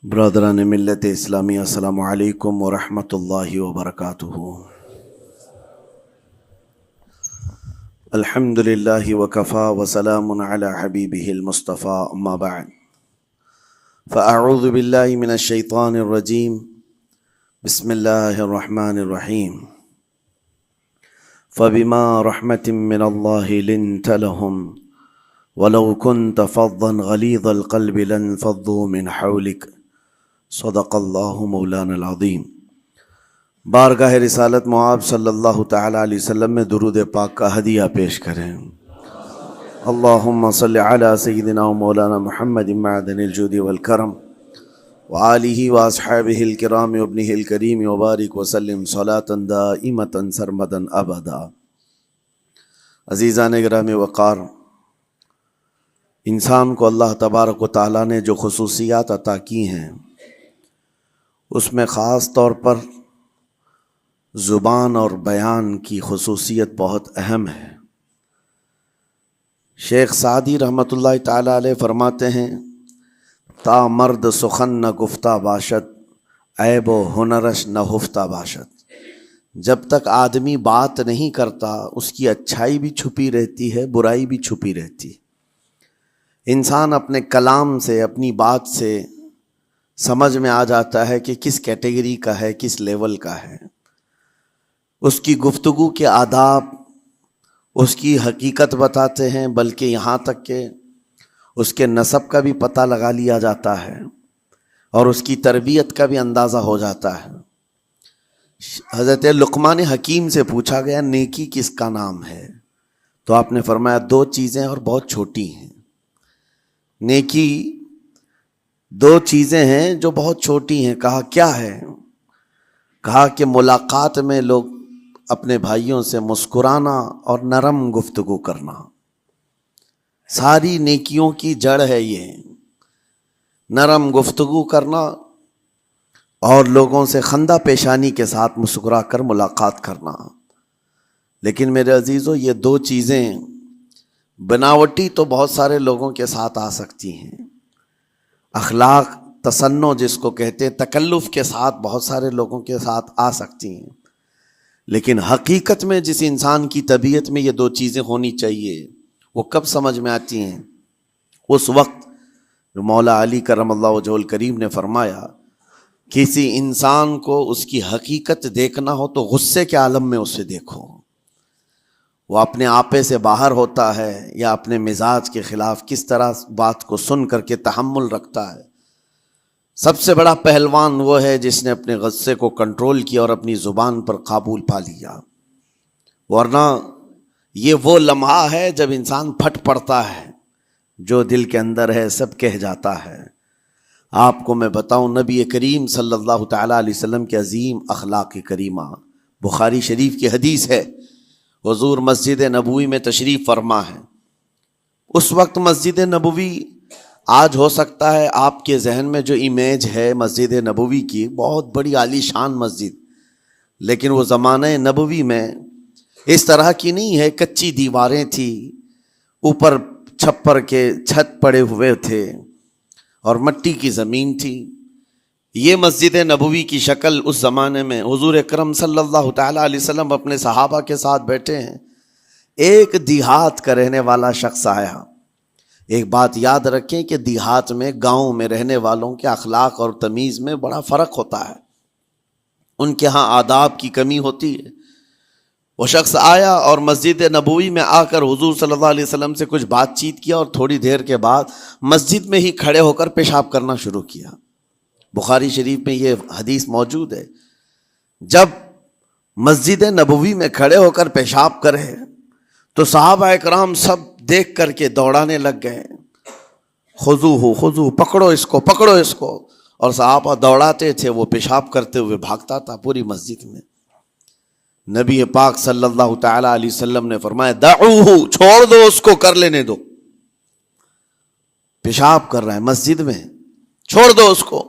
برادران ملت اسلامی، السلام علیکم ورحمۃ اللہ وبرکاتہ۔ الحمد للہ وکفا وسلام علی حبیبہ المصطفیٰ، اما بعد فاعوذ باللہ من الشیطان الرجیم، بسم اللہ الرحمن الرحیم۔ فبما رحمۃ من اللہ لنت لهم ولو كنت فظا غلیظ القلب لانفضوا من حولک، صدق اللہ مولانا العظیم۔ بارگاہ رسالت معاب صلی اللہ تعالی علیہ وسلم میں درود پاک کا ہدیہ پیش کریں۔ اللہم صلی علی سیدنا و مولانا محمد معدن الجود والکرم وآلہ واصحابہ الکرام وابنہ الکریم وبارک وسلم صلاة دائمة سرمدا ابدا۔ عزیزان گرامی وقار، انسان کو اللہ تبارک و تعالیٰ نے جو خصوصیات عطا کی ہیں، اس میں خاص طور پر زبان اور بیان کی خصوصیت بہت اہم ہے۔ شیخ سعدی رحمۃ اللہ تعالی علیہ فرماتے ہیں، تا مرد سخن نہ گفتہ باشد، عیب و ہنرش نہ ہفتہ باشد۔ جب تک آدمی بات نہیں کرتا، اس کی اچھائی بھی چھپی رہتی ہے، برائی بھی چھپی رہتی ہے۔ انسان اپنے کلام سے، اپنی بات سے سمجھ میں آ جاتا ہے کہ کس کیٹیگری کا ہے، کس لیول کا ہے۔ اس کی گفتگو کے آداب اس کی حقیقت بتاتے ہیں، بلکہ یہاں تک کہ اس کے نسب کا بھی پتہ لگا لیا جاتا ہے اور اس کی تربیت کا بھی اندازہ ہو جاتا ہے۔ حضرت لقمان حکیم سے پوچھا گیا، نیکی کس کا نام ہے؟ تو آپ نے فرمایا، دو چیزیں اور بہت چھوٹی ہیں۔ نیکی دو چیزیں ہیں جو بہت چھوٹی ہیں۔ کہا کیا ہے؟ کہا کہ ملاقات میں لوگ اپنے بھائیوں سے مسکرانا اور نرم گفتگو کرنا۔ ساری نیکیوں کی جڑ ہے یہ، نرم گفتگو کرنا اور لوگوں سے خندہ پیشانی کے ساتھ مسکرا کر ملاقات کرنا۔ لیکن میرے عزیزو، یہ دو چیزیں بناوٹی تو بہت سارے لوگوں کے ساتھ آ سکتی ہیں، اخلاق تصنع جس کو کہتے ہیں، تکلف کے ساتھ بہت سارے لوگوں کے ساتھ آ سکتی ہیں، لیکن حقیقت میں جس انسان کی طبیعت میں یہ دو چیزیں ہونی چاہیے، وہ کب سمجھ میں آتی ہیں؟ اس وقت جو مولا علی کرم اللہ وجہہ الکریم نے فرمایا، کسی انسان کو اس کی حقیقت دیکھنا ہو تو غصے کے عالم میں اسے دیکھو۔ وہ اپنے آپے سے باہر ہوتا ہے یا اپنے مزاج کے خلاف کس طرح بات کو سن کر کے تحمل رکھتا ہے۔ سب سے بڑا پہلوان وہ ہے جس نے اپنے غصے کو کنٹرول کیا اور اپنی زبان پر قابو پا لیا، ورنہ یہ وہ لمحہ ہے جب انسان پھٹ پڑتا ہے، جو دل کے اندر ہے سب کہہ جاتا ہے۔ آپ کو میں بتاؤں، نبی کریم صلی اللہ تعالیٰ علیہ وسلم کے عظیم اخلاق کریمہ، بخاری شریف کی حدیث ہے، حضور مسجد نبوی میں تشریف فرما ہے۔ اس وقت مسجد نبوی، آج ہو سکتا ہے آپ کے ذہن میں جو امیج ہے مسجد نبوی کی، بہت بڑی عالی شان مسجد، لیکن وہ زمانہ نبوی میں اس طرح کی نہیں ہے۔ کچی دیواریں تھی، اوپر چھپر کے چھت پڑے ہوئے تھے اور مٹی کی زمین تھی۔ یہ مسجد نبوی کی شکل اس زمانے میں حضور اکرم صلی اللہ تعالیٰ علیہ وسلم اپنے صحابہ کے ساتھ بیٹھے ہیں۔ ایک دیہات کا رہنے والا شخص آیا۔ ایک بات یاد رکھیں کہ دیہات میں، گاؤں میں رہنے والوں کے اخلاق اور تمیز میں بڑا فرق ہوتا ہے، ان کے ہاں آداب کی کمی ہوتی ہے۔ وہ شخص آیا اور مسجد نبوی میں آ کر حضور صلی اللہ علیہ وسلم سے کچھ بات چیت کیا، اور تھوڑی دیر کے بعد مسجد میں ہی کھڑے ہو کر پیشاب کرنا شروع کیا۔ بخاری شریف میں یہ حدیث موجود ہے۔ جب مسجد نبوی میں کھڑے ہو کر پیشاب کرے تو صحابہ اکرام سب دیکھ کر کے دوڑانے لگ گئے، خذوہ خذوہ، پکڑو اس کو، پکڑو اس کو، اور صحابہ دوڑاتے تھے، وہ پیشاب کرتے ہوئے بھاگتا تھا پوری مسجد میں۔ نبی پاک صلی اللہ تعالی علیہ وسلم نے فرمایا، دعوہ، چھوڑ دو اس کو، کر لینے دو، پیشاب کر رہا ہے مسجد میں، چھوڑ دو اس کو۔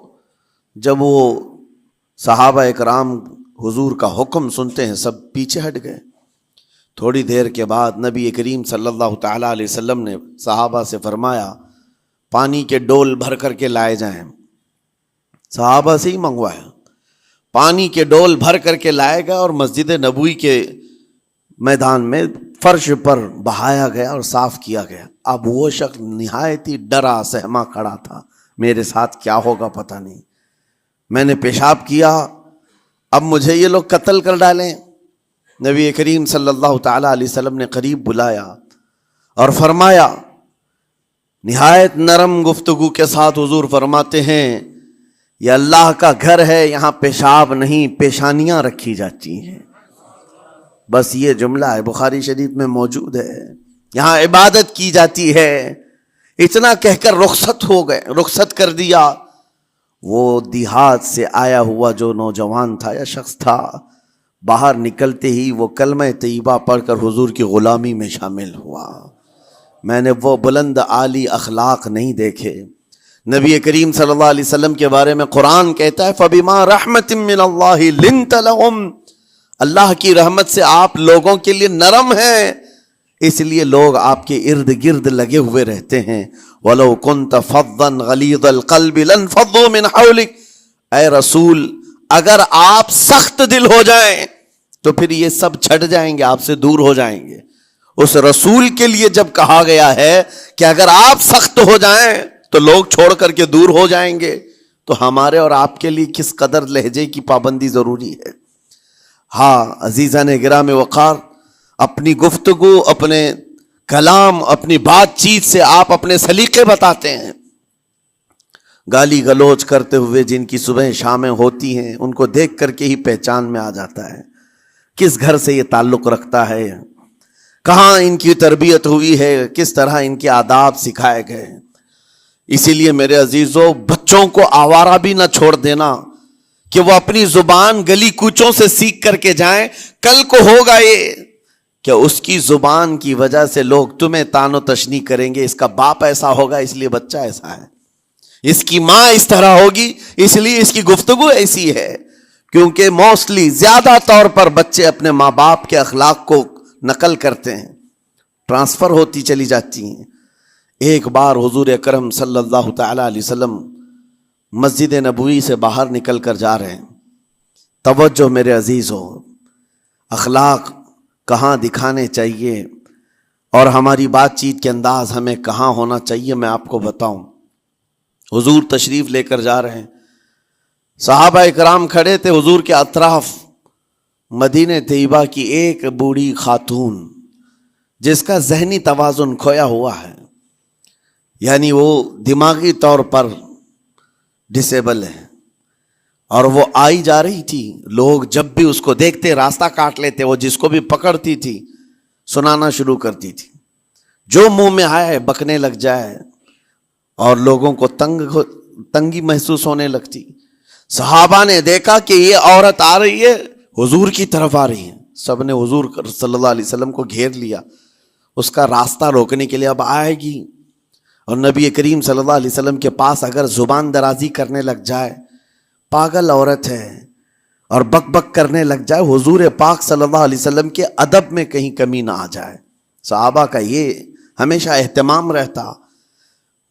جب وہ صحابہ اکرام حضور کا حکم سنتے ہیں، سب پیچھے ہٹ گئے۔ تھوڑی دیر کے بعد نبی کریم صلی اللہ تعالیٰ علیہ وسلم نے صحابہ سے فرمایا، پانی کے ڈول بھر کر کے لائے جائیں۔ صحابہ سے ہی منگوایا، پانی کے ڈول بھر کر کے لائے گا اور مسجد نبوی کے میدان میں فرش پر بہایا گیا اور صاف کیا گیا۔ اب وہ شخص نہایت ہی ڈرا سہما کھڑا تھا، میرے ساتھ کیا ہوگا پتہ نہیں، میں نے پیشاب کیا، اب مجھے یہ لوگ قتل کر ڈالیں۔ نبی کریم صلی اللہ تعالی علیہ وسلم نے قریب بلایا اور فرمایا، نہایت نرم گفتگو کے ساتھ حضور فرماتے ہیں، یہ اللہ کا گھر ہے، یہاں پیشاب نہیں پیشانیاں رکھی جاتی ہیں۔ بس یہ جملہ ہے، بخاری شریف میں موجود ہے، یہاں عبادت کی جاتی ہے۔ اتنا کہہ کر رخصت ہو گئے، رخصت کر دیا۔ وہ دیہات سے آیا ہوا جو نوجوان تھا یا شخص تھا، باہر نکلتے ہی وہ کلمہ طیبہ پڑھ کر حضور کی غلامی میں شامل ہوا۔ میں نے وہ بلند عالی اخلاق نہیں دیکھے۔ نبی کریم صلی اللہ علیہ وسلم کے بارے میں قرآن کہتا ہے، فَبِمَا رَحْمَةٍ مِّنَ اللَّهِ لِنْتَ لَهُمْ، اللہ کی رحمت سے آپ لوگوں کے لیے نرم ہیں، اس لیے لوگ آپ کے ارد گرد لگے ہوئے رہتے ہیں۔ وَلَوْ كُنْتَ فَظًّا غَلِيظَ الْقَلْبِ لَانفَضُّوا مِنْ حَوْلِكَ، اے رسول اگر آپ سخت دل ہو جائیں تو پھر یہ سب چھٹ جائیں گے، آپ سے دور ہو جائیں گے۔ اس رسول کے لیے جب کہا گیا ہے کہ اگر آپ سخت ہو جائیں تو لوگ چھوڑ کر کے دور ہو جائیں گے، تو ہمارے اور آپ کے لیے کس قدر لہجے کی پابندی ضروری ہے۔ ہاں عزیزان گرام وقار، اپنی گفتگو، اپنے کلام، اپنی بات چیت سے آپ اپنے سلیقے بتاتے ہیں۔ گالی گلوچ کرتے ہوئے جن کی صبح شامیں ہوتی ہیں، ان کو دیکھ کر کے ہی پہچان میں آ جاتا ہے کس گھر سے یہ تعلق رکھتا ہے، کہاں ان کی تربیت ہوئی ہے، کس طرح ان کے آداب سکھائے گئے۔ اسی لیے میرے عزیزو، بچوں کو آوارہ بھی نہ چھوڑ دینا کہ وہ اپنی زبان گلی کوچوں سے سیکھ کر کے جائیں۔ کل کو ہوگا یہ کہ اس کی زبان کی وجہ سے لوگ تمہیں تان و تشنیع کریں گے، اس کا باپ ایسا ہوگا اس لیے بچہ ایسا ہے، اس کی ماں اس طرح ہوگی اس لیے اس کی گفتگو ایسی ہے۔ کیونکہ موسٹلی زیادہ طور پر بچے اپنے ماں باپ کے اخلاق کو نقل کرتے ہیں، ٹرانسفر ہوتی چلی جاتی ہیں۔ ایک بار حضور اکرم صلی اللہ تعالی علیہ وسلم مسجد نبوی سے باہر نکل کر جا رہے ہیں۔ توجہ میرے عزیزو، اخلاق کہاں دکھانے چاہیے اور ہماری بات چیت کے انداز ہمیں کہاں ہونا چاہیے، میں آپ کو بتاؤں۔ حضور تشریف لے کر جا رہے ہیں، صحابہ اکرام کھڑے تھے حضور کے اطراف۔ مدینہ طیبہ کی ایک بوڑھی خاتون جس کا ذہنی توازن کھویا ہوا ہے، یعنی وہ دماغی طور پر ڈسیبل ہے، اور وہ آئی جا رہی تھی۔ لوگ جب بھی اس کو دیکھتے راستہ کاٹ لیتے، وہ جس کو بھی پکڑتی تھی سنانا شروع کرتی تھی، جو منہ میں آئے بکنے لگ جائے، اور لوگوں کو تنگی محسوس ہونے لگتی۔ صحابہ نے دیکھا کہ یہ عورت آ رہی ہے، حضور کی طرف آ رہی ہے، سب نے حضور صلی اللہ علیہ وسلم کو گھیر لیا، اس کا راستہ روکنے کے لیے۔ اب آئے گی اور نبی کریم صلی اللہ علیہ وسلم کے پاس اگر زبان درازی کرنے لگ جائے، پاگل عورت ہے، اور بک بک کرنے لگ جائے، حضور پاک صلی اللہ علیہ وسلم کے ادب میں کہیں کمی نہ آ جائے۔ صحابہ کا یہ ہمیشہ اہتمام رہتا۔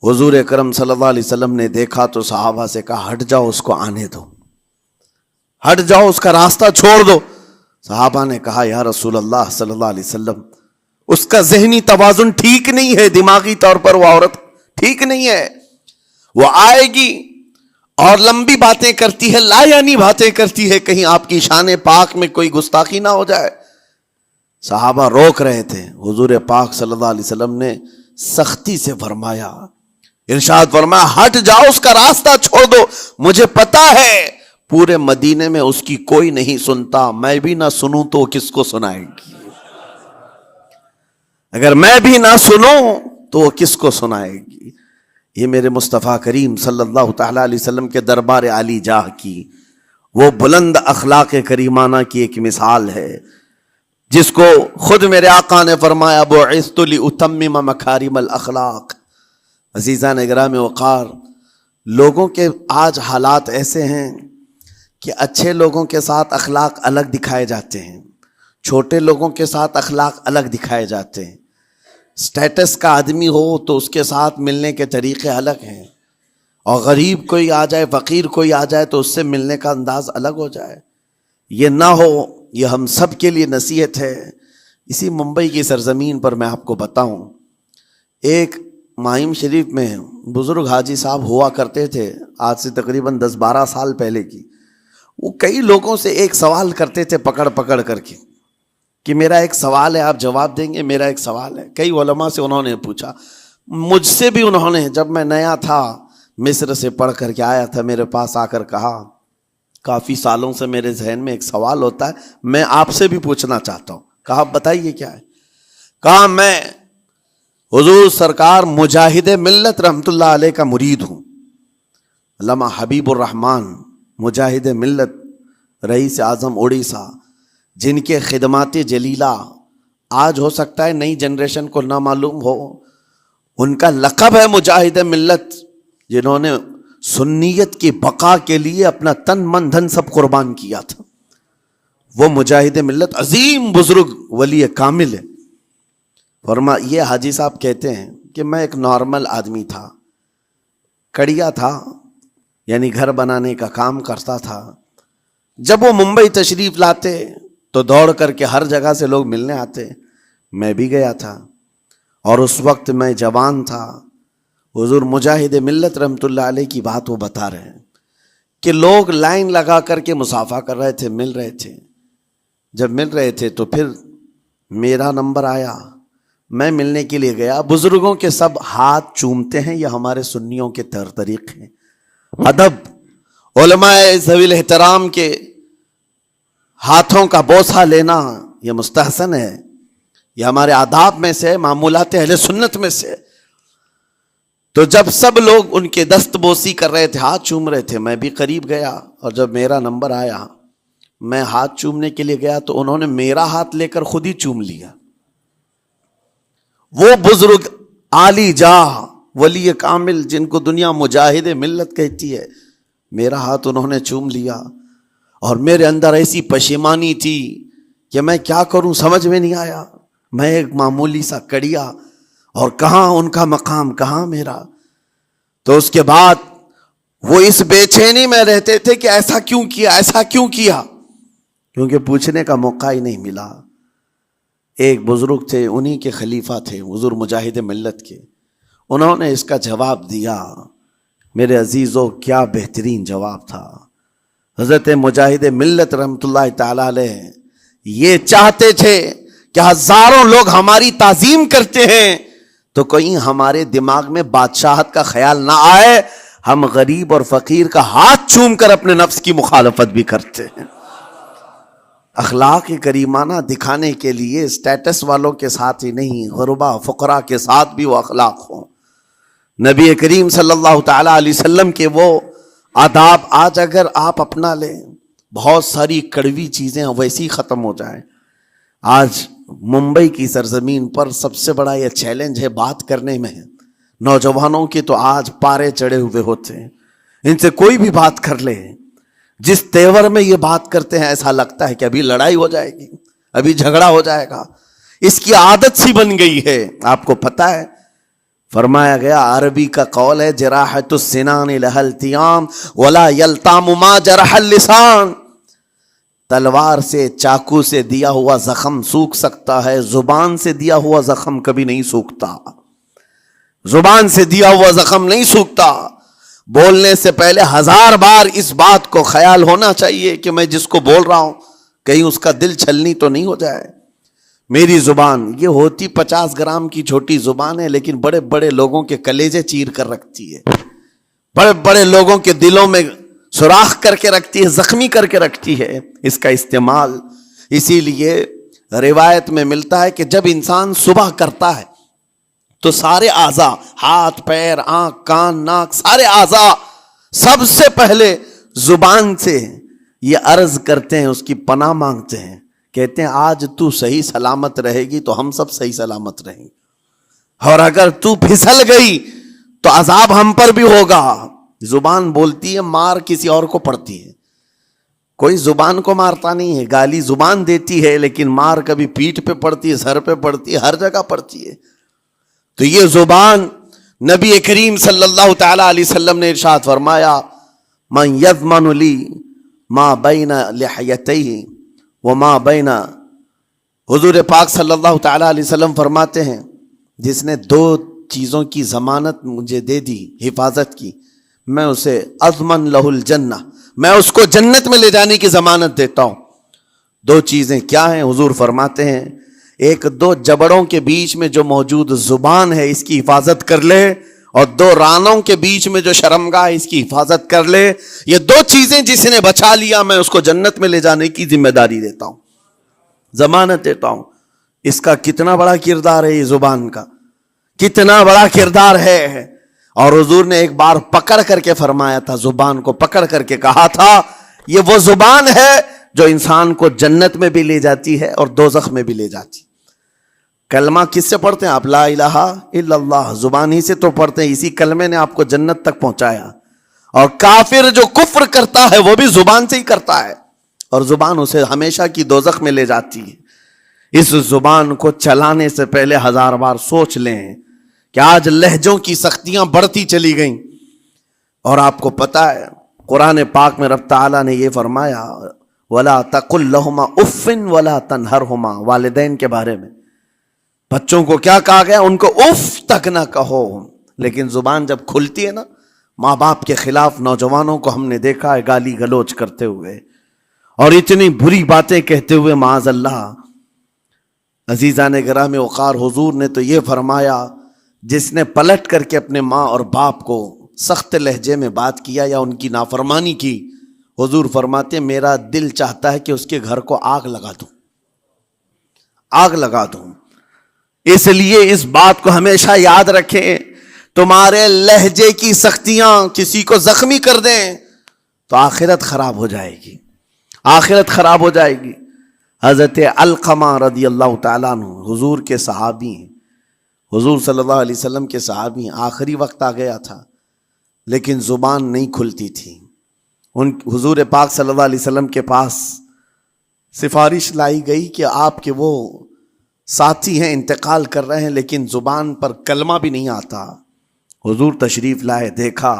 حضور اکرم صلی اللہ علیہ وسلم نے دیکھا تو صحابہ سے کہا، ہٹ جاؤ، اس کو آنے دو، ہٹ جاؤ، اس کا راستہ چھوڑ دو۔ صحابہ نے کہا، یا رسول اللہ صلی اللہ علیہ وسلم، اس کا ذہنی توازن ٹھیک نہیں ہے، دماغی طور پر وہ عورت ٹھیک نہیں ہے، وہ آئے گی اور لمبی باتیں کرتی ہے، لا یعنی باتیں کرتی ہے، کہیں آپ کی شان پاک میں کوئی گستاخی نہ ہو جائے۔ صحابہ روک رہے تھے، حضور پاک صلی اللہ علیہ وسلم نے سختی سے فرمایا، ارشاد فرمایا، ہٹ جاؤ، اس کا راستہ چھوڑ دو، مجھے پتا ہے پورے مدینے میں اس کی کوئی نہیں سنتا، میں بھی نہ سنوں تو کس کو سنائے گی، اگر میں بھی نہ سنوں تو وہ کس کو سنائے گی۔ یہ میرے مصطفیٰ کریم صلی اللہ تعالی علیہ وسلم کے دربار عالی جاہ کی وہ بلند اخلاق کریمانہ کی ایک مثال ہے، جس کو خود میرے آقا نے فرمایا، بعثت لأتمم مکارم الاخلاق۔ عزیزان اکرام وقار، لوگوں کے آج حالات ایسے ہیں کہ اچھے لوگوں کے ساتھ اخلاق الگ دکھائے جاتے ہیں، چھوٹے لوگوں کے ساتھ اخلاق الگ دکھائے جاتے ہیں۔ سٹیٹس کا آدمی ہو تو اس کے ساتھ ملنے کے طریقے الگ ہیں، اور غریب کوئی آ جائے، فقیر کوئی آ جائے تو اس سے ملنے کا انداز الگ ہو جائے. یہ نہ ہو، یہ ہم سب کے لیے نصیحت ہے. اسی ممبئی کی سرزمین پر میں آپ کو بتاؤں، ایک ماہم شریف میں بزرگ حاجی صاحب ہوا کرتے تھے، آج سے تقریباً 10-12 سال پہلے کی. وہ کئی لوگوں سے ایک سوال کرتے تھے پکڑ پکڑ کر کے کہ میرا ایک سوال ہے، آپ جواب دیں گے، میرا ایک سوال ہے. کئی علماء سے انہوں نے پوچھا، مجھ سے بھی انہوں نے، جب میں نیا تھا مصر سے پڑھ کر کے آیا تھا، میرے پاس آ کر کہا کافی سالوں سے میرے ذہن میں ایک سوال ہوتا ہے، میں آپ سے بھی پوچھنا چاہتا ہوں. کہا بتائیے کیا ہے. کہا میں حضور سرکار مجاہد ملت رحمت اللہ علیہ کا مرید ہوں. علامہ حبیب الرحمن مجاہد ملت، رئیس اعظم اڑیسہ، جن کے خدمات جلیلہ آج ہو سکتا ہے نئی جنریشن کو نہ معلوم ہو، ان کا لقب ہے مجاہد ملت، جنہوں نے سنیت کی بقا کے لیے اپنا تن من دھن سب قربان کیا تھا. وہ مجاہد ملت عظیم بزرگ ولی کامل ہے. یہ حاجی صاحب کہتے ہیں کہ میں ایک نارمل آدمی تھا، کڑیا تھا، یعنی گھر بنانے کا کام کرتا تھا. جب وہ ممبئی تشریف لاتے تو دوڑ کر کے ہر جگہ سے لوگ ملنے آتے. میں بھی گیا تھا، اور اس وقت میں جوان تھا. حضور مجاہد ملت رحمت اللہ علیہ کی بات وہ بتا رہے ہیں کہ لوگ لائن لگا کر کے مصافحہ کر رہے تھے، مل رہے تھے. جب مل رہے تھے تو پھر میرا نمبر آیا، میں ملنے کے لیے گیا. بزرگوں کے سب ہاتھ چومتے ہیں، یہ ہمارے سنیوں کے طور طریقے ہیں. ادب، علماء ذوی الاحترام کے ہاتھوں کا بوسہ لینا یہ مستحسن ہے، یہ ہمارے آداب میں سے، معمولات اہل سنت میں سے. تو جب سب لوگ ان کے دست بوسی کر رہے تھے، ہاتھ چوم رہے تھے، میں بھی قریب گیا، اور جب میرا نمبر آیا میں ہاتھ چومنے کے لیے گیا تو انہوں نے میرا ہاتھ لے کر خود ہی چوم لیا. وہ بزرگ عالی جاہ ولی کامل جن کو دنیا مجاہد ملت کہتی ہے، میرا ہاتھ انہوں نے چوم لیا. اور میرے اندر ایسی پشیمانی تھی کہ میں کیا کروں، سمجھ میں نہیں آیا. میں ایک معمولی سا کڑیا، اور کہاں ان کا مقام، کہاں میرا. تو اس کے بعد وہ اس بے چینی میں رہتے تھے کہ ایسا کیوں کیا، ایسا کیوں کیا، کیونکہ پوچھنے کا موقع ہی نہیں ملا. ایک بزرگ تھے، انہی کے خلیفہ تھے حضور مجاہد ملت کے، انہوں نے اس کا جواب دیا. میرے عزیزو کیا بہترین جواب تھا. حضرت مجاہد ملت رحمت اللہ تعالی علیہ یہ چاہتے تھے کہ ہزاروں لوگ ہماری تعظیم کرتے ہیں تو کہیں ہمارے دماغ میں بادشاہت کا خیال نہ آئے، ہم غریب اور فقیر کا ہاتھ چوم کر اپنے نفس کی مخالفت بھی کرتے ہیں. اخلاق کریمانہ دکھانے کے لیے اسٹیٹس والوں کے ساتھ ہی نہیں، غربا فقراء کے ساتھ بھی وہ اخلاق ہوں. نبی کریم صلی اللہ تعالی علیہ وسلم کے وہ آداب آج اگر آپ اپنا لیں، بہت ساری کڑوی چیزیں ویسی ختم ہو جائیں. آج ممبئی کی سرزمین پر سب سے بڑا یہ چیلنج ہے بات کرنے میں. نوجوانوں کے تو آج پارے چڑھے ہوئے ہوتے ہیں، ان سے کوئی بھی بات کر لے، جس تیور میں یہ بات کرتے ہیں ایسا لگتا ہے کہ ابھی لڑائی ہو جائے گی، ابھی جھگڑا ہو جائے گا. اس کی عادت سی بن گئی ہے. آپ کو پتہ ہے فرمایا گیا، عربی کا قول ہے، جراحت السنان لها التیام ولا یلتام ما جرح اللسان. تلوار سے، چاقو سے دیا ہوا زخم سوکھ سکتا ہے، زبان سے دیا ہوا زخم کبھی نہیں سوکھتا. زبان سے دیا ہوا زخم نہیں سوکھتا. بولنے سے پہلے 1000 بار اس بات کو خیال ہونا چاہیے کہ میں جس کو بول رہا ہوں کہیں اس کا دل چھلنی تو نہیں ہو جائے. میری زبان یہ ہوتی 50 گرام کی چھوٹی زبان ہے، لیکن بڑے بڑے لوگوں کے کلیجے چیر کر رکھتی ہے، بڑے بڑے لوگوں کے دلوں میں سوراخ کر کے رکھتی ہے، زخمی کر کے رکھتی ہے اس کا استعمال. اسی لیے روایت میں ملتا ہے کہ جب انسان صبح کرتا ہے تو سارے اعضاء، ہاتھ پیر آنکھ کان ناک، سارے اعضاء سب سے پہلے زبان سے یہ عرض کرتے ہیں، اس کی پناہ مانگتے ہیں، کہتے ہیں آج تو صحیح سلامت رہے گی تو ہم سب صحیح سلامت رہیں گے، اور اگر تو پھسل گئی تو عذاب ہم پر بھی ہوگا. زبان بولتی ہے، مار کسی اور کو پڑتی ہے. کوئی زبان کو مارتا نہیں ہے، گالی زبان دیتی ہے، لیکن مار کبھی پیٹھ پہ پڑتی ہے، سر پہ پڑتی ہے، ہر جگہ پڑتی ہے. تو یہ زبان نبی کریم صلی اللہ تعالی علیہ وسلم نے ارشاد فرمایا من یضمن لی ما بین لحیتیہ وما بین، حضور پاک صلی اللہ تعالی علیہ وسلم فرماتے ہیں جس نے دو چیزوں کی ضمانت مجھے دے دی، حفاظت کی، میں اسے اضمن لہ الجنہ، میں اس کو جنت میں لے جانے کی ضمانت دیتا ہوں۔ دو چیزیں کیا ہیں؟ حضور فرماتے ہیں ایک دو جبڑوں کے بیچ میں جو موجود زبان ہے اس کی حفاظت کر لے، اور دو رانوں کے بیچ میں جو شرمگاہ ہے اس کی حفاظت کر لے، یہ دو چیزیں جس نے بچا لیا میں اس کو جنت میں لے جانے کی ذمہ داری دیتا ہوں، ضمانت دیتا ہوں۔ اس کا کتنا بڑا کردار ہے، یہ زبان کا کتنا بڑا کردار ہے۔ اور حضور نے ایک بار پکڑ کر کے فرمایا تھا، زبان کو پکڑ کر کے کہا تھا یہ وہ زبان ہے جو انسان کو جنت میں بھی لے جاتی ہے اور دوزخ میں بھی لے جاتی۔ کلمہ کس سے پڑھتے ہیں آپ؟ لا الہ الا اللہ، زبان ہی سے تو پڑھتے ہیں، اسی کلمے نے آپ کو جنت تک پہنچایا۔ اور کافر جو کفر کرتا ہے وہ بھی زبان سے ہی کرتا ہے، اور زبان اسے ہمیشہ کی دوزخ میں لے جاتی ہے۔ اس زبان کو چلانے سے پہلے 1000 بار سوچ لیں کہ آج لہجوں کی سختیاں بڑھتی چلی گئیں، اور آپ کو پتہ ہے قرآن پاک میں رب تعالیٰ نے یہ فرمایا وَلَا تَقُلْ لَهُمَا اُفٍّ وَلَا تَنْهَرْهُمَا، والدین کے بارے میں بچوں کو کیا کہا گیا؟ ان کو اف تک نہ کہو۔ لیکن زبان جب کھلتی ہے نا، ماں باپ کے خلاف نوجوانوں کو ہم نے دیکھا ہے گالی گلوچ کرتے ہوئے اور اتنی بری باتیں کہتے ہوئے، معاذ اللہ۔ عزیزان گرامی وقار، حضور نے تو یہ فرمایا جس نے پلٹ کر کے اپنے ماں اور باپ کو سخت لہجے میں بات کیا یا ان کی نافرمانی کی، حضور فرماتے ہیں میرا دل چاہتا ہے کہ اس کے گھر کو آگ لگا دوں، آگ لگا دوں۔ اس لیے اس بات کو ہمیشہ یاد رکھیں، تمہارے لہجے کی سختیاں کسی کو زخمی کر دیں تو آخرت خراب ہو جائے گی، آخرت خراب ہو جائے گی۔ حضرت علقمہ رضی اللہ تعالیٰ عنہ حضور کے صحابی ہیں، حضور صلی اللہ علیہ وسلم کے صحابی ہیں، آخری وقت آ گیا تھا لیکن زبان نہیں کھلتی تھی۔ حضور پاک صلی اللہ علیہ وسلم کے پاس سفارش لائی گئی کہ آپ کے وہ ساتھی ہیں انتقال کر رہے ہیں لیکن زبان پر کلمہ بھی نہیں آتا۔ حضور تشریف لائے، دیکھا،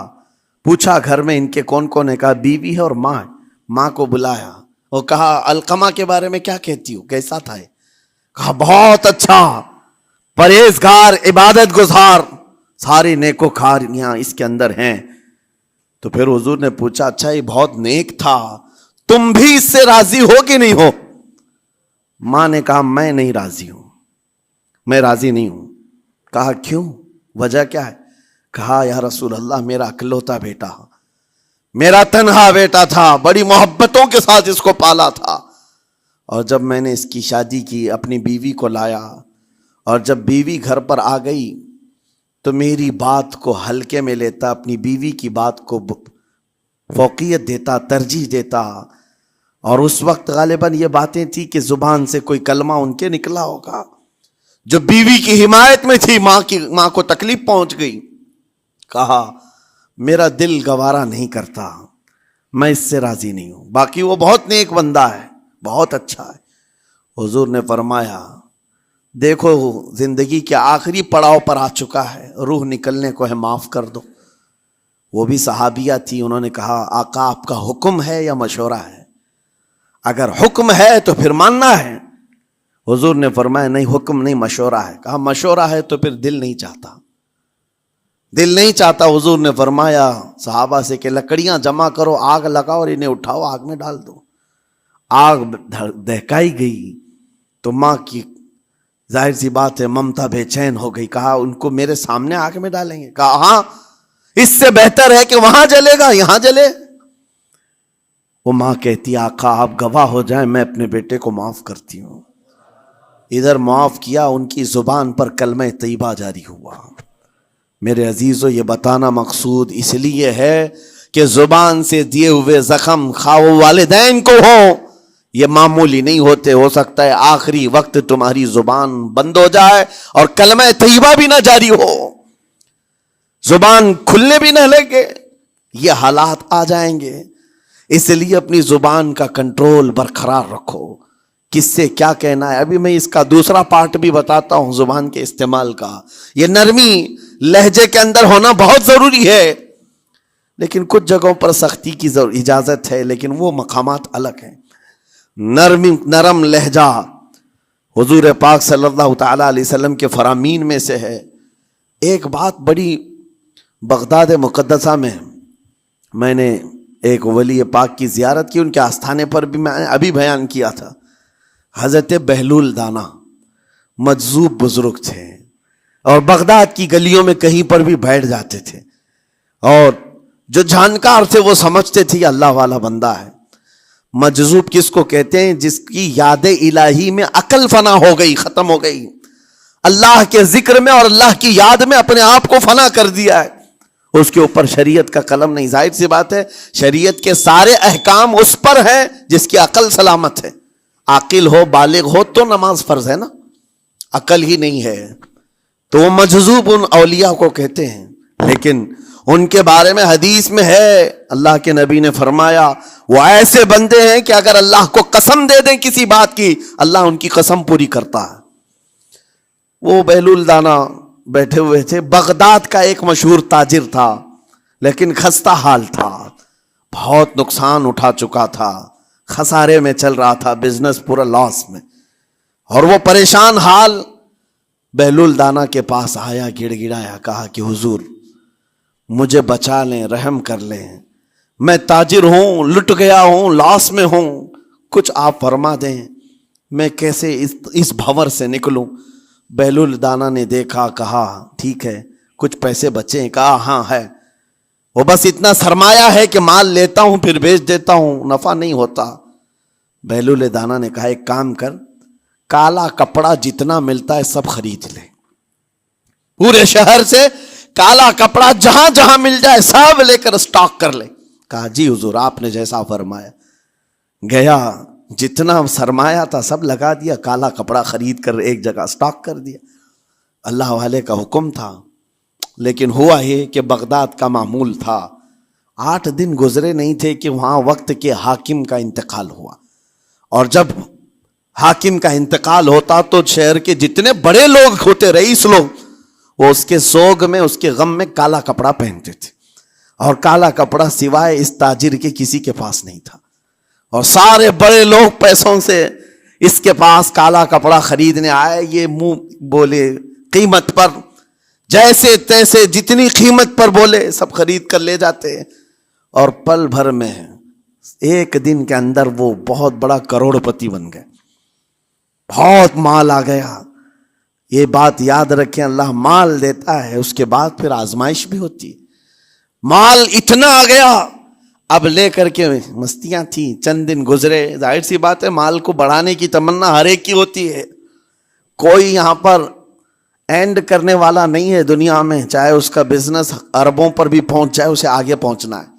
پوچھا گھر میں ان کے کون کون ہے؟ کہا بیوی ہے اور ماں ہے۔ ماں کو بلایا اور کہا علقمہ کے بارے میں کیا کہتی ہو، کیسا تھا؟ کہا بہت اچھا، پرہیزگار، عبادت گزار، سارے نیکوکاریاں اس کے اندر ہیں۔ تو پھر حضور نے پوچھا اچھا یہ بہت نیک تھا، تم بھی اس سے راضی ہو کہ نہیں ہو؟ ماں نے کہا میں نہیں راضی ہوں، میں راضی نہیں ہوں۔ کہا کیوں، وجہ کیا ہے؟ کہا یا رسول اللہ میرا اکلوتا بیٹا، میرا تنہا بیٹا تھا، بڑی محبتوں کے ساتھ اس کو پالا تھا، اور جب میں نے اس کی شادی کی اپنی بیوی کو لایا، اور جب بیوی گھر پر آ گئی تو میری بات کو ہلکے میں لیتا، اپنی بیوی کی بات کو فوقیت دیتا، ترجیح دیتا، اور اس وقت غالباً یہ باتیں تھی کہ زبان سے کوئی کلمہ ان کے نکلا ہوگا جو بیوی کی حمایت میں تھی، ماں کو تکلیف پہنچ گئی۔ کہا میرا دل گوارا نہیں کرتا، میں اس سے راضی نہیں ہوں، باقی وہ بہت نیک بندہ ہے، بہت اچھا ہے۔ حضور نے فرمایا دیکھو زندگی کے آخری پڑاؤ پر آ چکا ہے، روح نکلنے کو ہے، معاف کر دو۔ وہ بھی صحابیہ تھی، انہوں نے کہا آقا آپ کا حکم ہے یا مشورہ ہے؟ اگر حکم ہے تو پھر ماننا ہے۔ حضور نے فرمایا نہیں، حکم نہیں، مشورہ ہے۔ کہا مشورہ ہے تو پھر دل نہیں چاہتا، دل نہیں چاہتا۔ حضور نے فرمایا صحابہ سے کہ لکڑیاں جمع کرو، آگ لگاؤ اور انہیں اٹھاؤ، آگ میں ڈال دو۔ آگ دہکائی گئی تو ماں کی ظاہر سی بات ہے ممتا بے چین ہو گئی۔ کہا ان کو میرے سامنے آگ میں ڈالیں گے؟ کہا ہاں، اس سے بہتر ہے کہ وہاں جلے گا، یہاں جلے۔ وہ ماں کہتی آقا آپ گواہ ہو جائیں، میں اپنے بیٹے کو معاف کرتی ہوں۔ ادھر معاف کیا، ان کی زبان پر کلمہ طیبہ جاری ہوا۔ میرے عزیزو یہ بتانا مقصود اس لیے ہے کہ زبان سے دیے ہوئے زخم خواہ والدین کو ہو، یہ معمولی نہیں ہوتے۔ ہو سکتا ہے آخری وقت تمہاری زبان بند ہو جائے اور کلمہ طیبہ بھی نہ جاری ہو، زبان کھلنے بھی نہ لگے، یہ حالات آ جائیں گے۔ اس لیے اپنی زبان کا کنٹرول برقرار رکھو، کس سے کیا کہنا ہے۔ ابھی میں اس کا دوسرا پارٹ بھی بتاتا ہوں زبان کے استعمال کا۔ یہ نرمی لہجے کے اندر ہونا بہت ضروری ہے، لیکن کچھ جگہوں پر سختی کی اجازت ہے، لیکن وہ مقامات الگ ہیں۔ نرم لہجہ حضور پاک صلی اللہ تعالی علیہ وسلم کے فرامین میں سے ہے۔ ایک بات بڑی بغداد مقدسہ میں نے ایک ولی پاک کی زیارت کی، ان کے آستانے پر بھی میں نے ابھی بیان کیا تھا۔ حضرت بہلول دانا مجذوب بزرگ تھے، اور بغداد کی گلیوں میں کہیں پر بھی بیٹھ جاتے تھے، اور جو جانکار تھے وہ سمجھتے تھے یہ اللہ والا بندہ ہے۔ مجذوب کس کو کہتے ہیں؟ جس کی یاد الہی میں عقل فنا ہو گئی، ختم ہو گئی، اللہ کے ذکر میں اور اللہ کی یاد میں اپنے آپ کو فنا کر دیا ہے، اس کے اوپر شریعت کا قلم نہیں۔ ظاہر سی بات ہے شریعت کے سارے احکام اس پر ہیں جس کی عقل سلامت ہے۔ عاقل ہو، بالغ ہو تو نماز فرض ہے نا، عقل ہی نہیں ہے تو وہ مجذوب ان اولیاء کو کہتے ہیں۔ لیکن ان کے بارے میں حدیث میں ہے، اللہ کے نبی نے فرمایا وہ ایسے بندے ہیں کہ اگر اللہ کو قسم دے دیں کسی بات کی، اللہ ان کی قسم پوری کرتا ہے۔ وہ بہلول دانا بیٹھے ہوئے تھے، بغداد کا ایک مشہور تاجر تھا، لیکن خستہ حال تھا، بہت نقصان اٹھا چکا تھا، خسارے میں چل رہا تھا، بزنس پورا لاس میں، اور وہ پریشان حال بہلول دانا کے پاس آیا، گڑ گڑایا، کہا کہ حضور مجھے بچا لیں، رحم کر لیں، میں تاجر ہوں، لٹ گیا ہوں، لاس میں ہوں، کچھ آپ فرما دیں، میں کیسے اس بھنور سے نکلوں؟ بہلول دانا نے دیکھا، کہا ٹھیک ہے کچھ پیسے بچے ہیں؟ کہا ہاں ہے، وہ بس اتنا سرمایہ ہے کہ مال لیتا ہوں پھر بیچ دیتا ہوں، نفع نہیں ہوتا۔ بہلول دانا نے کہا ایک کام کر، کالا کپڑا جتنا ملتا ہے سب خرید لے، پورے شہر سے کالا کپڑا جہاں جہاں مل جائے سب لے کر اسٹاک کر لے۔ کہا جی حضور آپ نے جیسا فرمایا۔ گیا، جتنا سرمایہ تھا سب لگا دیا، کالا کپڑا خرید کر ایک جگہ اسٹاک کر دیا۔ اللہ والے کا حکم تھا، لیکن ہوا یہ کہ بغداد کا معمول تھا، 8 دن گزرے نہیں تھے کہ وہاں وقت کے حاکم کا انتقال ہوا، اور جب حاکم کا انتقال ہوتا تو شہر کے جتنے بڑے لوگ ہوتے، رئیس لوگ، وہ اس کے سوگ میں، اس کے غم میں کالا کپڑا پہنتے تھے، اور کالا کپڑا سوائے اس تاجر کے کسی کے پاس نہیں تھا، اور سارے بڑے لوگ پیسوں سے اس کے پاس کالا کپڑا خریدنے آئے، یہ منہ بولے قیمت پر، جیسے تیسے جتنی قیمت پر بولے سب خرید کر لے جاتے، اور پل بھر میں ایک دن کے اندر وہ بہت بڑا کروڑ پتی بن گئے، بہت مال آ گیا۔ یہ بات یاد رکھیں، اللہ مال دیتا ہے، اس کے بعد پھر آزمائش بھی ہوتی ہے۔ مال اتنا آ گیا، اب لے کر کے مستیاں تھیں، چند دن گزرے، ظاہر سی بات ہے مال کو بڑھانے کی تمنا ہر ایک کی ہوتی ہے، کوئی یہاں پر اینڈ کرنے والا نہیں ہے دنیا میں، چاہے اس کا بزنس اربوں پر بھی پہنچ جائے، اسے آگے پہنچنا ہے۔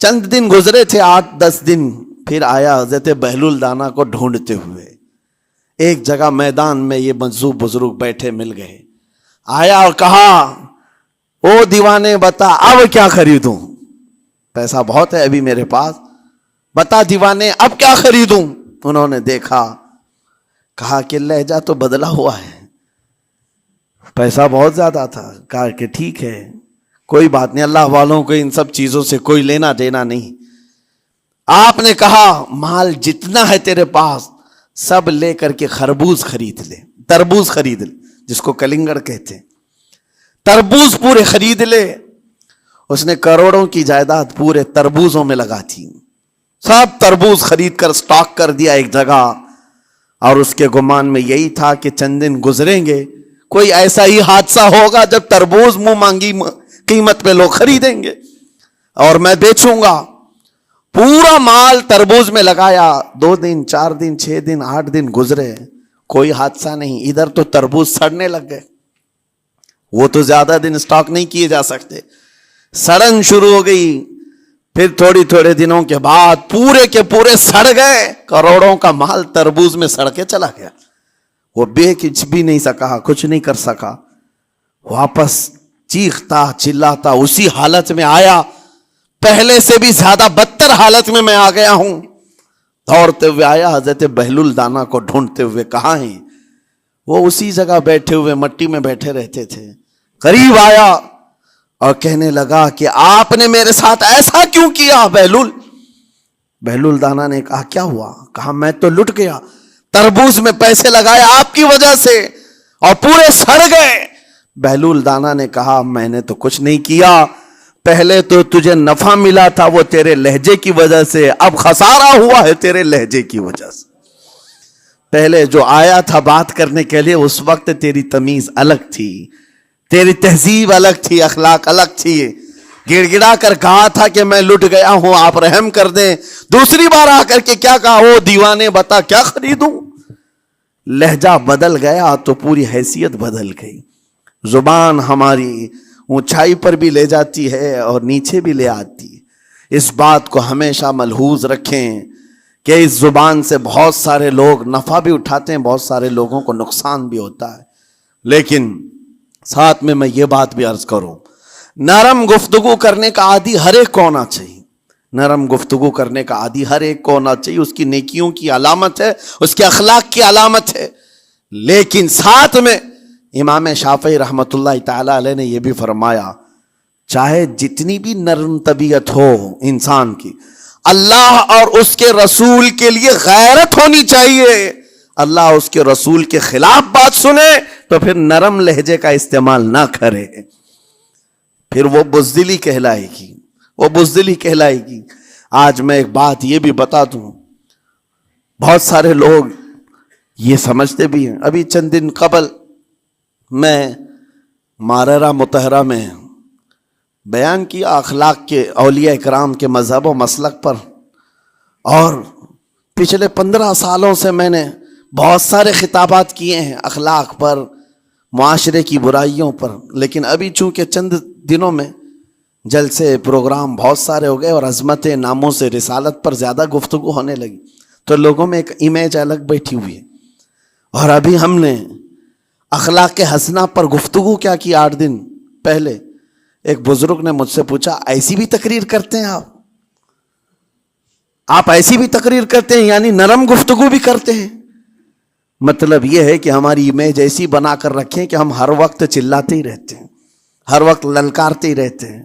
چند دن گزرے تھے، 8-10 دن، پھر آیا حضرت بہلول دانا کو ڈھونڈتے ہوئے، ایک جگہ میدان میں یہ مجذوب بزرگ بیٹھے مل گئے، آیا اور کہا او دیوانے بتا اب کیا خریدوں، پیسہ بہت ہے ابھی میرے پاس، بتا دیوانے اب کیا خریدوں؟ انہوں نے دیکھا، کہا کہ لہجہ تو بدلا ہوا ہے، پیسہ بہت زیادہ تھا، کہا کہ ٹھیک ہے کوئی بات نہیں، اللہ والوں کو ان سب چیزوں سے کوئی لینا دینا نہیں۔ آپ نے کہا مال جتنا ہے تیرے پاس سب لے کر کے خربوز خرید لے، تربوز خرید لے، جس کو کلنگڑ کہتے ہیں، تربوز پورے خرید لے۔ اس نے کروڑوں کی جائیداد پورے تربوزوں میں لگا تھی، سب تربوز خرید کر سٹاک کر دیا ایک جگہ، اور اس کے گمان میں یہی تھا کہ چند دن گزریں گے، کوئی ایسا ہی حادثہ ہوگا جب تربوز منہ مانگی قیمت پہ لوگ خریدیں گے اور میں بیچوں گا۔ پورا مال تربوز میں لگایا، 2 دن 4 دن 6 دن 8 دن گزرے، کوئی حادثہ نہیں، ادھر تو تربوز سڑنے لگ گئے، وہ تو زیادہ دن سٹاک نہیں کیے جا سکتے، سڑن شروع ہو گئی، پھر تھوڑے دنوں کے بعد پورے کے پورے سڑ گئے، کروڑوں کا مال تربوز میں سڑ کے چلا گیا، وہ کچھ بھی نہیں سکا، کچھ نہیں کر سکا، واپس چیختا چلاتا اسی حالت میں آیا، پہلے سے بھی زیادہ بدتر حالت میں آ گیا ہوں، دوڑتے ہوئے آیا، حضرت بہلول دانا کو ڈھونڈتے ہوئے، کہاں ہیں؟ وہ اسی جگہ بیٹھے ہوئے مٹی میں بیٹھے رہتے تھے، قریب آیا اور کہنے لگا کہ آپ نے میرے ساتھ ایسا کیوں کیا بہلول؟ بہلول دانا نے کہا کیا ہوا؟ کہا میں تو لٹ گیا، تربوز میں پیسے لگائے آپ کی وجہ سے اور پورے سڑ گئے۔ بہلول دانا نے کہا میں نے تو کچھ نہیں کیا، پہلے تو تجھے نفع ملا تھا وہ تیرے لہجے کی وجہ سے، اب خسارہ ہوا ہے تیرے لہجے کی وجہ سے۔ پہلے جو آیا تھا بات کرنے کے لیے اس وقت تیری تمیز الگ تھی، تیری تہذیب الگ تھی، اخلاق الگ تھی، گڑ گڑا کر کہا تھا کہ میں لٹ گیا ہوں آپ رحم کر دیں۔ دوسری بار آ کر کے کیا کہا؟ او دیوانے بتا کیا خریدوں؟ لہجہ بدل گیا تو پوری حیثیت بدل گئی۔ زبان ہماری اونچائی پر بھی لے جاتی ہے اور نیچے بھی لے آتی ہے۔ اس بات کو ہمیشہ ملحوظ رکھیں کہ اس زبان سے بہت سارے لوگ نفع بھی اٹھاتے ہیں، بہت سارے لوگوں کو نقصان بھی ہوتا ہے۔ لیکن ساتھ میں یہ بات بھی عرض کروں، نرم گفتگو کرنے کا عادی ہر ایک کو ہونا چاہیے، نرم گفتگو کرنے کا عادی ہر ایک کو ہونا چاہیے، اس کی نیکیوں کی علامت ہے، اس کے اخلاق کی علامت ہے۔ لیکن ساتھ میں امام شافعی رحمۃ اللہ تعالی علیہ نے یہ بھی فرمایا، چاہے جتنی بھی نرم طبیعت ہو انسان کی، اللہ اور اس کے رسول کے لیے غیرت ہونی چاہیے۔ اللہ اس کے رسول کے خلاف بات سنے تو پھر نرم لہجے کا استعمال نہ کرے، پھر وہ بزدلی کہلائے گی، وہ بزدلی کہلائے گی۔ آج میں ایک بات یہ بھی بتا دوں، بہت سارے لوگ یہ سمجھتے بھی ہیں۔ ابھی چند دن قبل میں ماررہ مطہرہ میں بیان کیا اخلاق کے، اولیاء کرام کے مذہب و مسلک پر، اور پچھلے 15 سالوں سے میں نے بہت سارے خطابات کیے ہیں اخلاق پر، معاشرے کی برائیوں پر، لیکن ابھی چونکہ چند دنوں میں جلسے پروگرام بہت سارے ہو گئے اور عظمت ناموں سے رسالت پر زیادہ گفتگو ہونے لگی، تو لوگوں میں ایک امیج الگ بیٹھی ہوئی ہے۔ اور ابھی ہم نے اخلاق حسنہ پر گفتگو کیا کی 8 دن پہلے، ایک بزرگ نے مجھ سے پوچھا ایسی بھی تقریر کرتے ہیں آپ ایسی بھی تقریر کرتے ہیں، یعنی نرم گفتگو بھی کرتے ہیں؟ مطلب یہ ہے کہ ہماری امیج ایسی بنا کر رکھیں کہ ہم ہر وقت چلاتے ہی رہتے ہیں، ہر وقت للکارتے ہی رہتے ہیں۔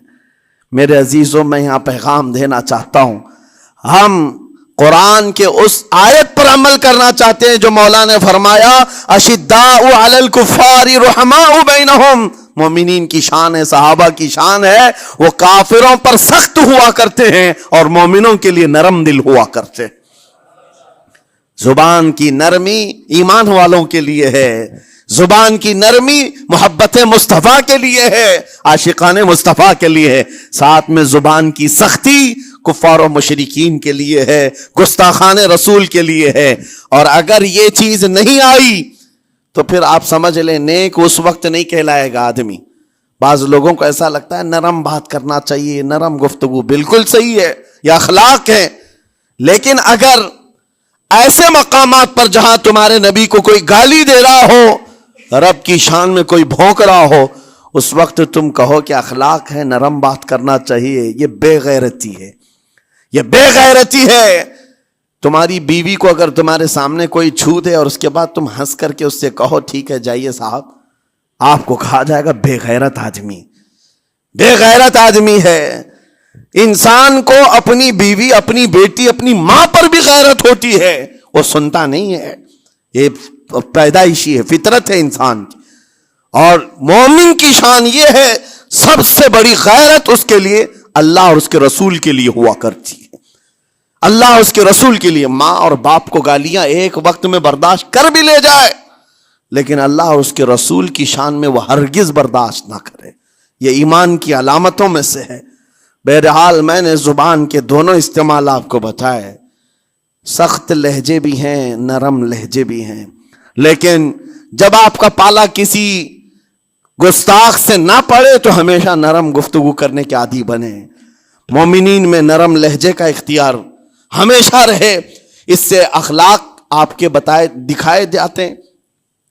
میرے عزیزوں، میں یہاں پیغام دینا چاہتا ہوں، ہم قرآن کے اس آیت پر عمل کرنا چاہتے ہیں جو مولا نے فرمایا اشداء علی الکفار رحماء بینہم۔ مومنین کی شان ہے، صحابہ کی شان ہے، وہ کافروں پر سخت ہوا کرتے ہیں اور مومنوں کے لیے نرم دل ہوا کرتے ہیں۔ زبان کی نرمی ایمان والوں کے لیے ہے، زبان کی نرمی محبت مصطفیٰ کے لیے ہے، عاشقان مصطفیٰ کے لیے ہے، ساتھ میں زبان کی سختی کفار و مشرکین کے لیے ہے، گستاخان رسول کے لیے ہے۔ اور اگر یہ چیز نہیں آئی تو پھر آپ سمجھ لیں نیک اس وقت نہیں کہلائے گا آدمی۔ بعض لوگوں کو ایسا لگتا ہے نرم بات کرنا چاہیے، نرم گفتگو، بالکل صحیح ہے، یہ اخلاق ہے، لیکن اگر ایسے مقامات پر جہاں تمہارے نبی کو کوئی گالی دے رہا ہو، رب کی شان میں کوئی بھونک رہا ہو، اس وقت تم کہو کہ اخلاق ہے، نرم بات کرنا چاہیے، یہ بے غیرتی ہے، یہ بے غیرتی ہے۔ تمہاری بیوی کو اگر تمہارے سامنے کوئی چھو دے اور اس کے بعد تم ہنس کر کے اس سے کہو ٹھیک ہے جائیے صاحب، آپ کو کہا جائے گا بے غیرت آدمی، بے غیرت آدمی ہے۔ انسان کو اپنی بیوی، اپنی بیٹی، اپنی ماں پر بھی غیرت ہوتی ہے، وہ سنتا نہیں ہے، یہ پیدائشی ہے، فطرت ہے انسان کی۔ اور مومن کی شان یہ ہے، سب سے بڑی غیرت اس کے لیے اللہ اور اس کے رسول کے لیے ہوا کرتی ہے۔ اللہ اور اس کے رسول کے لیے ماں اور باپ کو گالیاں ایک وقت میں برداشت کر بھی لے جائے، لیکن اللہ اور اس کے رسول کی شان میں وہ ہرگز برداشت نہ کرے، یہ ایمان کی علامتوں میں سے ہے۔ بہرحال میں نے زبان کے دونوں استعمال آپ کو بتائے، سخت لہجے بھی ہیں، نرم لہجے بھی ہیں، لیکن جب آپ کا پالا کسی گستاخ سے نہ پڑے تو ہمیشہ نرم گفتگو کرنے کے عادی بنے۔ مومنین میں نرم لہجے کا اختیار ہمیشہ رہے، اس سے اخلاق آپ کے بتائے دکھائے جاتے ہیں،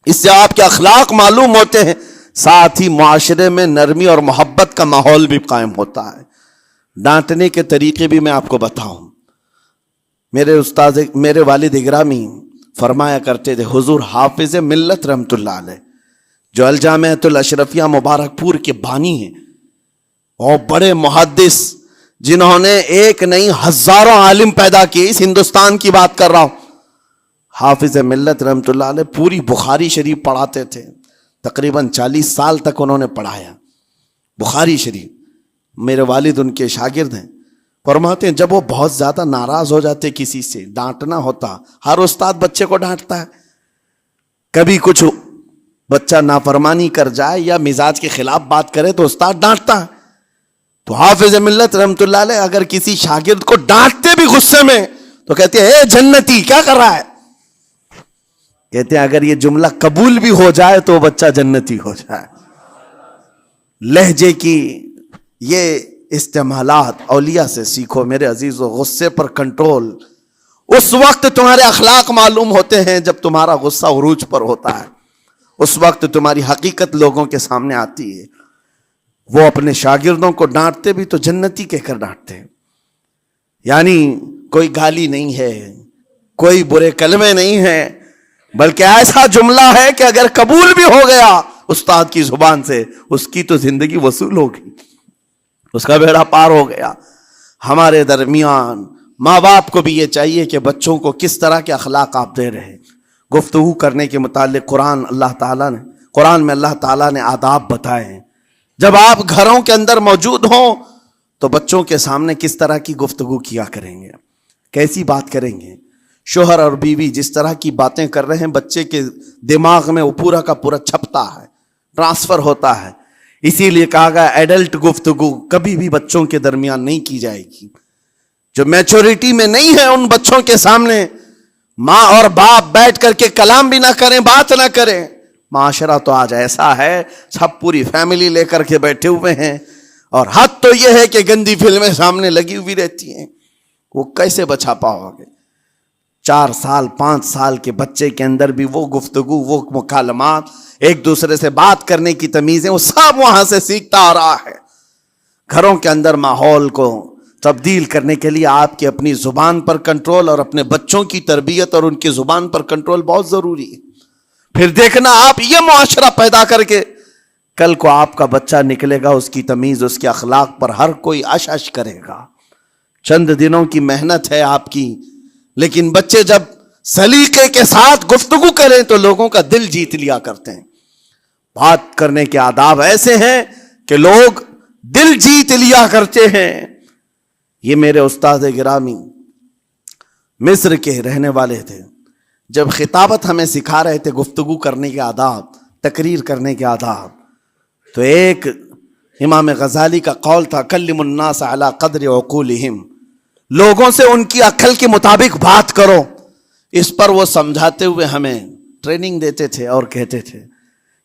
اس سے آپ کے اخلاق معلوم ہوتے ہیں، ساتھ ہی معاشرے میں نرمی اور محبت کا ماحول بھی قائم ہوتا ہے۔ ڈانٹنے کے طریقے بھی میں آپ کو بتاؤں، میرے والد اگرامی فرمایا کرتے تھے، حضور حافظ ملت رحمت اللہ علیہ جو الجامعۃ الاشرفیہ مبارک پور کے بانی ہیں اور بڑے محدث، جنہوں نے ایک نہیں ہزاروں عالم پیدا کیے، اس ہندوستان کی بات کر رہا ہوں، حافظ ملت رحمۃ اللہ علیہ پوری بخاری شریف پڑھاتے تھے، تقریباً 40 سال تک انہوں نے پڑھایا بخاری شریف. میرے والد ان کے شاگرد ہیں. فرماتے ہیں جب وہ بہت زیادہ ناراض ہو جاتے کسی سے، ڈانٹنا ہوتا، ہر استاد بچے کو ڈانٹتا ہے، کبھی کچھ بچہ نافرمانی کر جائے یا مزاج کے خلاف بات کرے تو استاد ڈانٹتا ہے. تو حافظ ملت رحمۃ اللہ علیہ اگر کسی شاگرد کو ڈانٹتے بھی غصے میں تو کہتے ہیں اے جنتی کیا کر رہا ہے. کہتے ہیں اگر یہ جملہ قبول بھی ہو جائے تو بچہ جنتی ہو جائے. لہجے کی یہ استعمالات اولیاء سے سیکھو میرے عزیزو. غصے پر کنٹرول اس وقت تمہارے اخلاق معلوم ہوتے ہیں جب تمہارا غصہ عروج پر ہوتا ہے. اس وقت تمہاری حقیقت لوگوں کے سامنے آتی ہے. وہ اپنے شاگردوں کو ڈانٹتے بھی تو جنتی کہہ کر ڈانٹتے ہیں، یعنی کوئی گالی نہیں ہے، کوئی برے کلمے نہیں ہیں، بلکہ ایسا جملہ ہے کہ اگر قبول بھی ہو گیا استاد کی زبان سے، اس کی تو زندگی وصول ہوگی، اس کا بیڑا پار ہو گیا. ہمارے درمیان ماں باپ کو بھی یہ چاہیے کہ بچوں کو کس طرح کے اخلاق آپ دے رہے ہیں. گفتگو کرنے کے متعلق قرآن میں اللہ تعالیٰ نے آداب بتائے ہیں. جب آپ گھروں کے اندر موجود ہوں تو بچوں کے سامنے کس طرح کی گفتگو کیا کریں گے، کیسی بات کریں گے. شوہر اور بیوی جس طرح کی باتیں کر رہے ہیں بچے کے دماغ میں وہ پورا کا پورا چھپتا ہے، ٹرانسفر ہوتا ہے. اسی لیے کہا گیا ایڈلٹ گفتگو کبھی بھی بچوں کے درمیان نہیں کی جائے گی. جو میچورٹی میں نہیں ہے ان بچوں کے سامنے ماں اور باپ بیٹھ کر کے کلام بھی نہ کریں، بات نہ کریں. معاشرہ تو آج ایسا ہے سب پوری فیملی لے کر کے بیٹھے ہوئے ہیں، اور حد تو یہ ہے کہ گندی فلمیں سامنے لگی ہوئی رہتی ہیں. وہ کیسے بچا پاؤ گے؟ 4 سال 5 سال کے بچے کے اندر بھی وہ گفتگو، وہ مکالمات، ایک دوسرے سے بات کرنے کی تمیزیں، وہ سب وہاں سے سیکھتا آ رہا ہے. گھروں کے اندر ماحول کو تبدیل کرنے کے لیے آپ کی اپنی زبان پر کنٹرول اور اپنے بچوں کی تربیت اور ان کی زبان پر کنٹرول بہت ضروری ہے. پھر دیکھنا آپ یہ معاشرہ پیدا کر کے کل کو آپ کا بچہ نکلے گا، اس کی تمیز، اس کے اخلاق پر ہر کوئی اش اش کرے گا. چند دنوں کی محنت ہے آپ کی، لیکن بچے جب سلیقے کے ساتھ گفتگو کریں تو لوگوں کا دل جیت لیا کرتے ہیں. بات کرنے کے آداب ایسے ہیں کہ لوگ دل جیت لیا کرتے ہیں. یہ میرے استاد گرامی مصر کے رہنے والے تھے. جب خطابت ہمیں سکھا رہے تھے گفتگو کرنے کے آداب، تقریر کرنے کے آداب، تو ایک امام غزالی کا قول تھا کلم الناس علی قدر عقولہم، لوگوں سے ان کی عقل کے مطابق بات کرو. اس پر وہ سمجھاتے ہوئے ہمیں ٹریننگ دیتے تھے اور کہتے تھے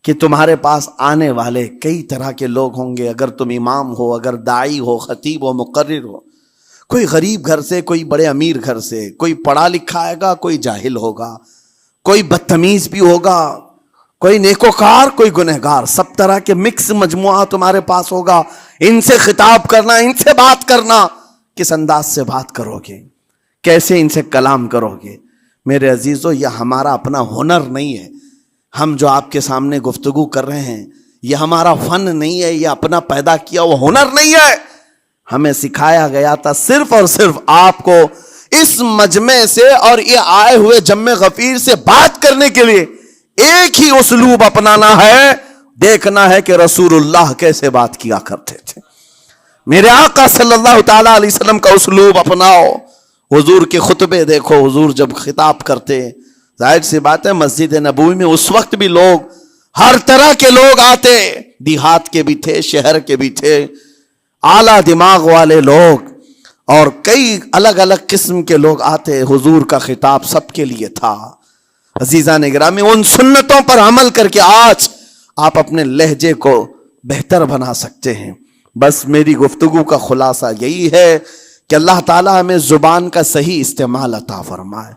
کہ تمہارے پاس آنے والے کئی طرح کے لوگ ہوں گے. اگر تم امام ہو، اگر داعی ہو، خطیب ہو، مقرر ہو، کوئی غریب گھر سے، کوئی بڑے امیر گھر سے، کوئی پڑھا لکھا آئے گا، کوئی جاہل ہوگا، کوئی بدتمیز بھی ہوگا، کوئی نیکوکار، کوئی گنہگار، سب طرح کے مکس مجموعہ تمہارے پاس ہوگا. ان سے خطاب کرنا، ان سے بات کرنا، کس انداز سے بات کرو گے، کیسے ان سے کلام کرو گے. میرے عزیزو یہ ہمارا اپنا ہنر نہیں ہے. ہم جو آپ کے سامنے گفتگو کر رہے ہیں یہ ہمارا فن نہیں ہے، یہ اپنا پیدا کیا وہ ہنر نہیں ہے. ہمیں سکھایا گیا تھا صرف اور صرف آپ کو اس مجمع سے اور یہ آئے ہوئے جمع غفیر سے بات کرنے کے لیے ایک ہی اسلوب اپنانا ہے. دیکھنا ہے کہ رسول اللہ کیسے بات کیا کرتے تھے. میرے آقا صلی اللہ تعالی علیہ وسلم کا اسلوب اپناؤ. حضور کے خطبے دیکھو، حضور جب خطاب کرتے، ظاہر سی بات ہے مسجد نبوی میں اس وقت بھی لوگ، ہر طرح کے لوگ آتے، دیہات کے بھی تھے، شہر کے بھی تھے، اعلیٰ دماغ والے لوگ اور کئی الگ الگ قسم کے لوگ آتے. حضور کا خطاب سب کے لیے تھا. عزیزان گرامی، ان سنتوں پر عمل کر کے آج آپ اپنے لہجے کو بہتر بنا سکتے ہیں. بس میری گفتگو کا خلاصہ یہی ہے کہ اللہ تعالیٰ ہمیں زبان کا صحیح استعمال عطا فرمائے،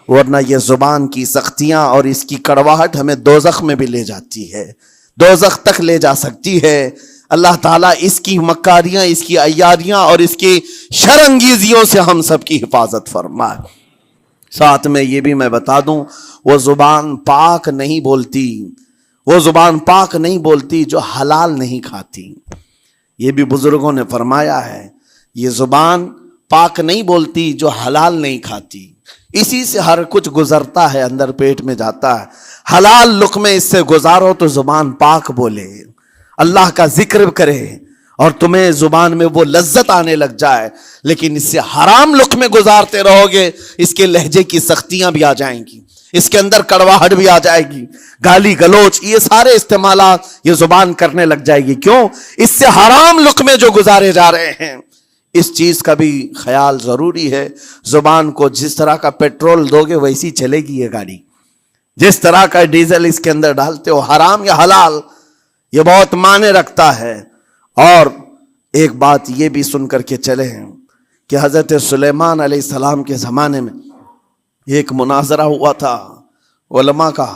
ورنہ یہ زبان کی سختیاں اور اس کی کڑواہٹ ہمیں دوزخ میں بھی لے جاتی ہے، دوزخ تک لے جا سکتی ہے. اللہ تعالیٰ اس کی مکاریاں، اس کی عیاریاں اور اس کی شرانگیزیوں سے ہم سب کی حفاظت فرمائے. ساتھ میں یہ بھی میں بتا دوں، وہ زبان پاک نہیں بولتی، وہ زبان پاک نہیں بولتی جو حلال نہیں کھاتی. یہ بھی بزرگوں نے فرمایا ہے، یہ زبان پاک نہیں بولتی جو حلال نہیں کھاتی. اسی سے ہر کچھ گزرتا ہے، اندر پیٹ میں جاتا ہے. حلال لقمے اس سے گزارو تو زبان پاک بولے، اللہ کا ذکر کرے اور تمہیں زبان میں وہ لذت آنے لگ جائے. لیکن اس سے حرام لقمے گزارتے رہو گے، اس کے لہجے کی سختیاں بھی آ جائیں گی، اس کے اندر کڑواہٹ بھی آ جائے گی، گالی گلوچ، یہ سارے استعمالات یہ زبان کرنے لگ جائے گی. کیوں؟ اس سے حرام لقمے جو گزارے جا رہے ہیں. اس چیز کا بھی خیال ضروری ہے. زبان کو جس طرح کا پیٹرول دو گے ویسی چلے گی یہ گاڑی. جس طرح کا ڈیزل اس کے اندر ڈالتے ہو، حرام یا حلال، یہ بہت معنی رکھتا ہے. اور ایک بات یہ بھی سن کر کے چلے ہیں کہ حضرت سلیمان علیہ السلام کے زمانے میں ایک مناظرہ ہوا تھا علماء کا.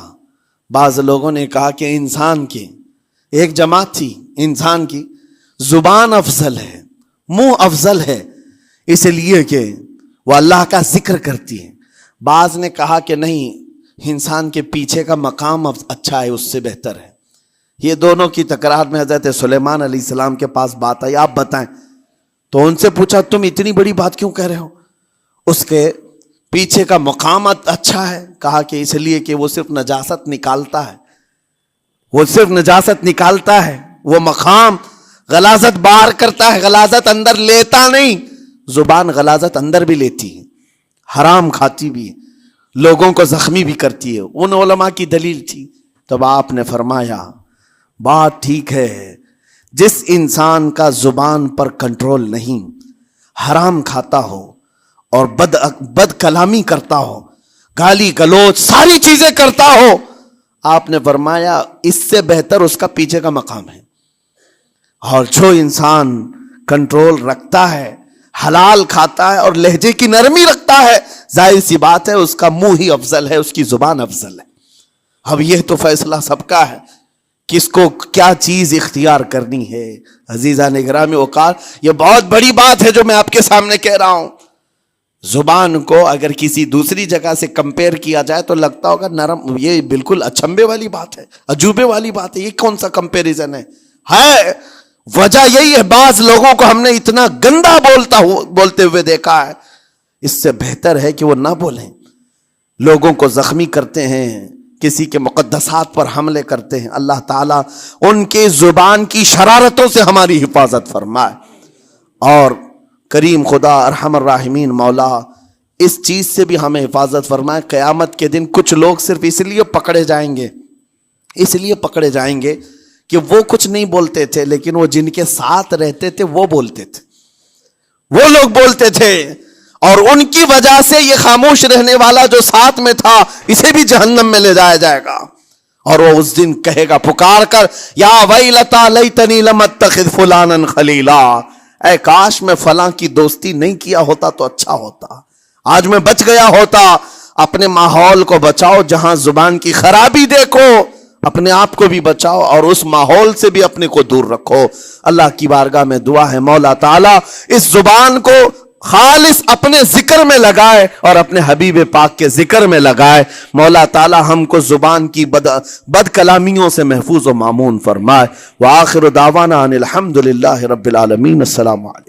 بعض لوگوں نے کہا کہ انسان کی ایک جماعت تھی، انسان کی زبان افضل ہے، منہ افضل ہے، اس لیے کہ وہ اللہ کا ذکر کرتی ہے. بعض نے کہا کہ نہیں، انسان کے پیچھے کا مقام اچھا ہے، اس سے بہتر ہے. یہ دونوں کی تکرار میں حضرت سلیمان علیہ السلام کے پاس بات آئی، آپ بتائیں. تو ان سے پوچھا تم اتنی بڑی بات کیوں کہہ رہے ہو؟ اس کے پیچھے کا مقام اچھا ہے. کہا کہ اس لیے کہ وہ صرف نجاست نکالتا ہے، وہ صرف نجاست نکالتا ہے، وہ مقام غلاظت باہر کرتا ہے، غلاظت اندر لیتا نہیں. زبان غلاظت اندر بھی لیتی ہے، حرام کھاتی بھی ہے، لوگوں کو زخمی بھی کرتی ہے. ان علماء کی دلیل تھی. تب آپ نے فرمایا بات ٹھیک ہے، جس انسان کا زبان پر کنٹرول نہیں، حرام کھاتا ہو اور بد کلامی کرتا ہو، گالی گلوچ ساری چیزیں کرتا ہو، آپ نے فرمایا اس سے بہتر اس کا پیچھے کا مقام ہے. اور جو انسان کنٹرول رکھتا ہے، حلال کھاتا ہے اور لہجے کی نرمی رکھتا ہے، ظاہر سی بات ہے اس کا منہ ہی افضل ہے، اس کی زبان افضل ہے. اب یہ تو فیصلہ سب کا ہے، کس کو کیا چیز اختیار کرنی ہے. عزیزان گرامی اوقات، یہ بہت بڑی بات ہے جو میں آپ کے سامنے کہہ رہا ہوں. زبان کو اگر کسی دوسری جگہ سے کمپیئر کیا جائے تو لگتا ہوگا نرم، یہ بالکل اچنبے والی بات ہے، عجوبے والی بات ہے، یہ کون سا کمپیریزن ہے. وجہ یہی ہے، بعض لوگوں کو ہم نے اتنا گندا بولتے ہوئے دیکھا ہے. اس سے بہتر ہے کہ وہ نہ بولیں. لوگوں کو زخمی کرتے ہیں، کسی کے مقدسات پر حملے کرتے ہیں. اللہ تعالیٰ ان کے زبان کی شرارتوں سے ہماری حفاظت فرمائے. اور کریم خدا ارحم الراحمین مولا اس چیز سے بھی ہمیں حفاظت فرمائے. قیامت کے دن کچھ لوگ صرف اس لیے پکڑے جائیں گے کہ وہ کچھ نہیں بولتے تھے، لیکن وہ جن کے ساتھ رہتے تھے وہ بولتے تھے، وہ لوگ بولتے تھے، اور ان کی وجہ سے یہ خاموش رہنے والا جو ساتھ میں تھا اسے بھی جہنم میں لے جایا جائے گا. اور وہ اس دن کہے گا پکار کر، یا ویلتا لیتنی لم اتخذ فلانا خلیلا، اے کاش میں فلاں کی دوستی نہیں کیا ہوتا تو اچھا ہوتا، آج میں بچ گیا ہوتا. اپنے ماحول کو بچاؤ، جہاں زبان کی خرابی دیکھو اپنے آپ کو بھی بچاؤ اور اس ماحول سے بھی اپنے کو دور رکھو. اللہ کی بارگاہ میں دعا ہے مولا تعالیٰ اس زبان کو خالص اپنے ذکر میں لگائے اور اپنے حبیب پاک کے ذکر میں لگائے. مولا تعالیٰ ہم کو زبان کی بد کلامیوں سے محفوظ و مامون فرمائے. وآخر دعوانا ان الحمد للہ رب العالمین. السلام علیکم.